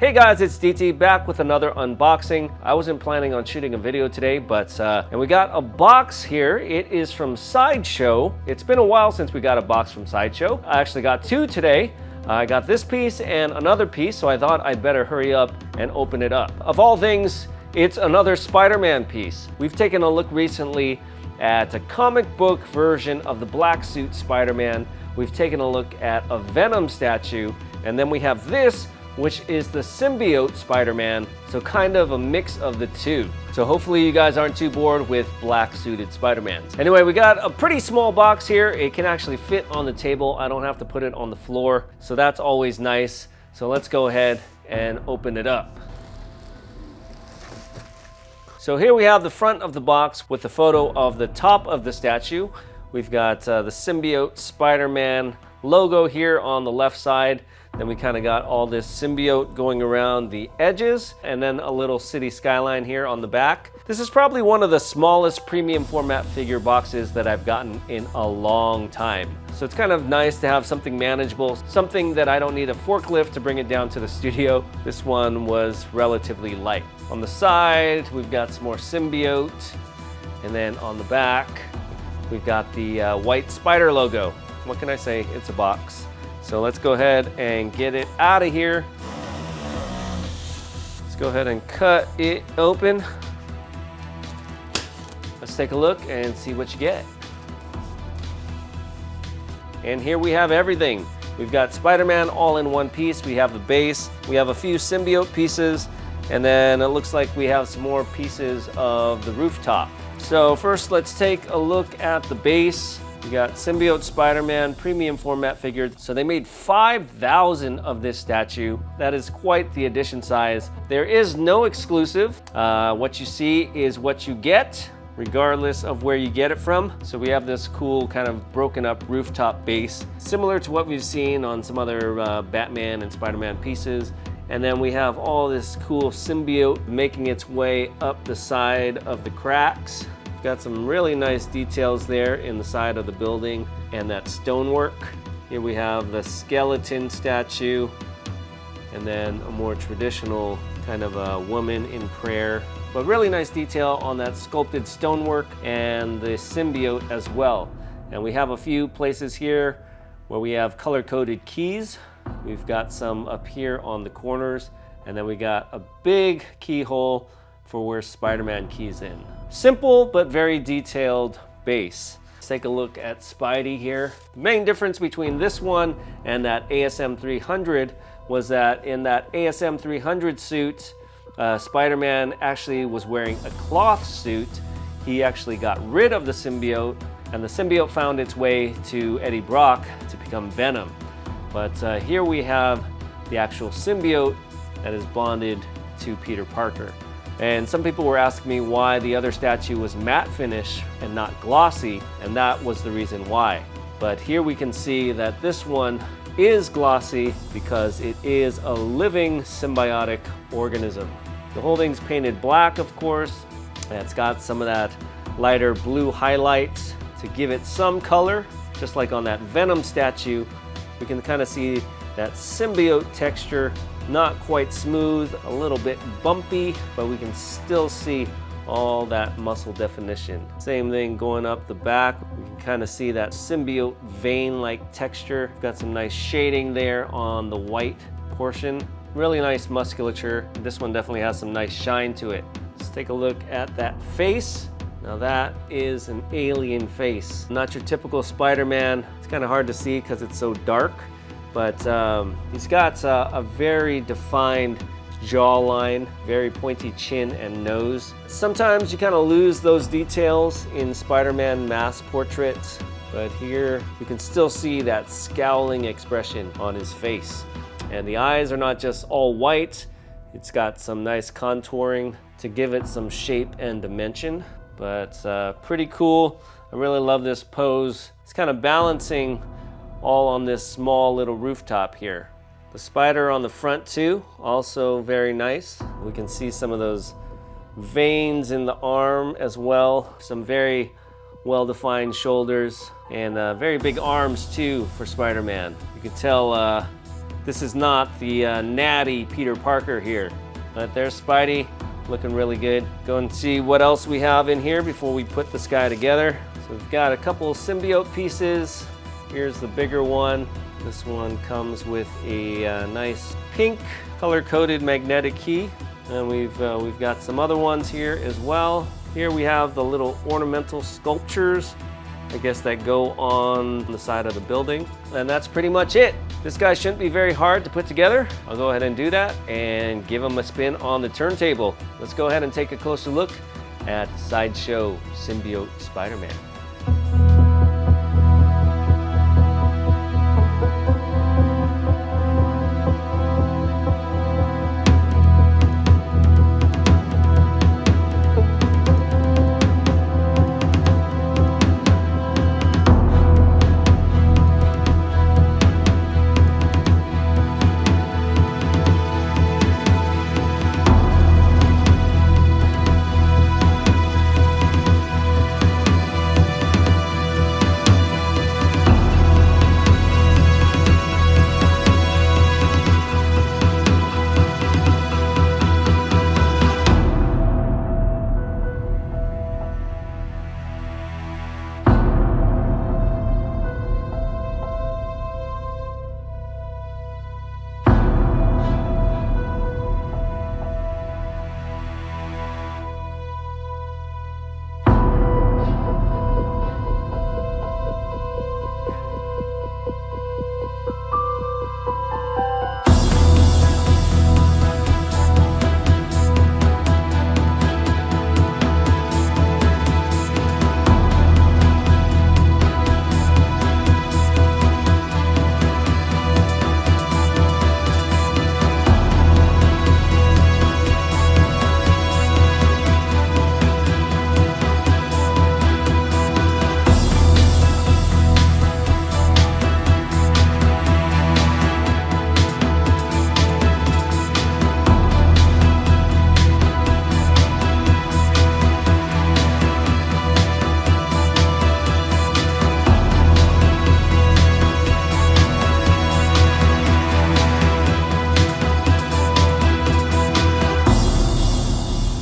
Hey guys, it's DT back with another unboxing. I wasn't planning on shooting a video today, but and we got a box here. It is from Sideshow. It's been a while since we got a box from Sideshow. I actually got two today. I got this piece and another piece, so I thought I'd better hurry up and open it up. Of all things, it's another Spider-Man piece. We've taken a look recently at a comic book version of the black suit Spider-Man. We've taken a look at a Venom statue, and then we have this, which is the Symbiote Spider-Man, so kind of a mix of the two. So hopefully you guys aren't too bored with black suited Spider-Mans. Anyway, we got a pretty small box here. It can actually fit on the table. I don't have to put it on the floor, so that's always nice. So let's go ahead and open it up. So here we have the front of the box with the photo of the top of the statue. We've got the Symbiote Spider-Man logo here on the left side. Then we kind of got all this symbiote going around the edges, and then a little city skyline here on the back. This is probably one of the smallest premium format figure boxes that I've gotten in a long time. So it's kind of nice to have something manageable, something that I don't need a forklift to bring it down to the studio. This one was relatively light. On the side, we've got some more symbiote, and then on the back, we've got the white spider logo. What can I say? It's a box. So let's go ahead and get it out of here. Let's go ahead and cut it open. Let's take a look and see what you get. And here we have everything. We've got Spider-Man all in one piece. We have the base. We have a few symbiote pieces. And then it looks like we have some more pieces of the rooftop. So first, let's take a look at the base. We got Symbiote Spider-Man premium format figure. So they made 5,000 of this statue. That is quite the edition size. There is no exclusive. What you see is what you get, regardless of where you get it from. So we have this cool kind of broken up rooftop base, similar to what we've seen on some other Batman and Spider-Man pieces. And then we have all this cool symbiote making its way up the side of the cracks. Got some really nice details there in the side of the building and that stonework. Here we have the skeleton statue, and then a more traditional kind of a woman in prayer. But really nice detail on that sculpted stonework and the symbiote as well. And we have a few places here where we have color-coded keys. We've got some up here on the corners, and then we got a big keyhole for where Spider-Man keys in. Simple but very detailed base. Let's take a look at Spidey here. The main difference between this one and that ASM 300 was that in that ASM 300 suit, Spider-Man actually was wearing a cloth suit. He actually got rid of the symbiote, and the symbiote found its way to Eddie Brock to become Venom. But here we have the actual symbiote that is bonded to Peter Parker. And some people were asking me why the other statue was matte finish and not glossy, and that was the reason why. But here we can see that this one is glossy because it is a living symbiotic organism. The whole thing's painted black, of course, and it's got some of that lighter blue highlights to give it some color. Just like on that Venom statue, we can kind of see that symbiote texture. Not quite smooth, a little bit bumpy, but we can still see all that muscle definition. Same thing going up the back. We can kind of see that symbiote vein-like texture. Got some nice shading there on the white portion. Really nice musculature. This one definitely has some nice shine to it. Let's take a look at that face. Now that is an alien face. Not your typical Spider-Man. It's kind of hard to see because it's so dark. But he's got a very defined jawline, very pointy chin and nose. Sometimes you kind of lose those details in Spider-Man mass portraits, but here you can still see that scowling expression on his face. And the eyes are not just all white, it's got some nice contouring to give it some shape and dimension, but pretty cool. I really love this pose. It's kind of balancing all on this small little rooftop here. The spider on the front too, also very nice. We can see some of those veins in the arm as well. Some very well-defined shoulders and very big arms too for Spider-Man. You can tell This is not the natty Peter Parker here. But there's Spidey, looking really good. Go and see what else we have in here before we put this guy together. So we've got a couple of symbiote pieces. Here's the bigger one. This one comes with a nice pink color-coded magnetic key. And we've got some other ones here as well. Here we have the little ornamental sculptures, I guess, that go on the side of the building. And that's pretty much it. This guy shouldn't be very hard to put together. I'll go ahead and do that and give him a spin on the turntable. Let's go ahead and take a closer look at Sideshow Symbiote Spider-Man.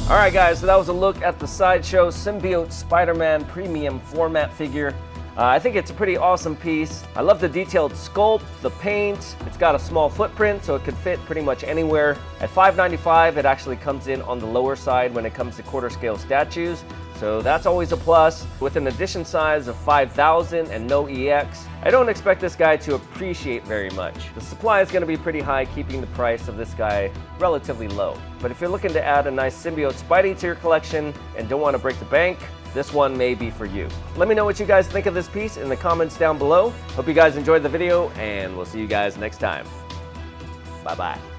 All right, guys, so that was a look at the Sideshow Symbiote Spider-Man premium format figure. I think it's a pretty awesome piece. I love the detailed sculpt, the paint. It's got a small footprint, so it could fit pretty much anywhere. At $5.95, it actually comes in on the lower side when it comes to quarter scale statues. So that's always a plus. With an edition size of 5,000 and no EX, I don't expect this guy to appreciate very much. The supply is going to be pretty high, keeping the price of this guy relatively low. But if you're looking to add a nice Symbiote Spidey to your collection and don't want to break the bank, this one may be for you. Let me know what you guys think of this piece in the comments down below. Hope you guys enjoyed the video, and we'll see you guys next time. Bye-bye.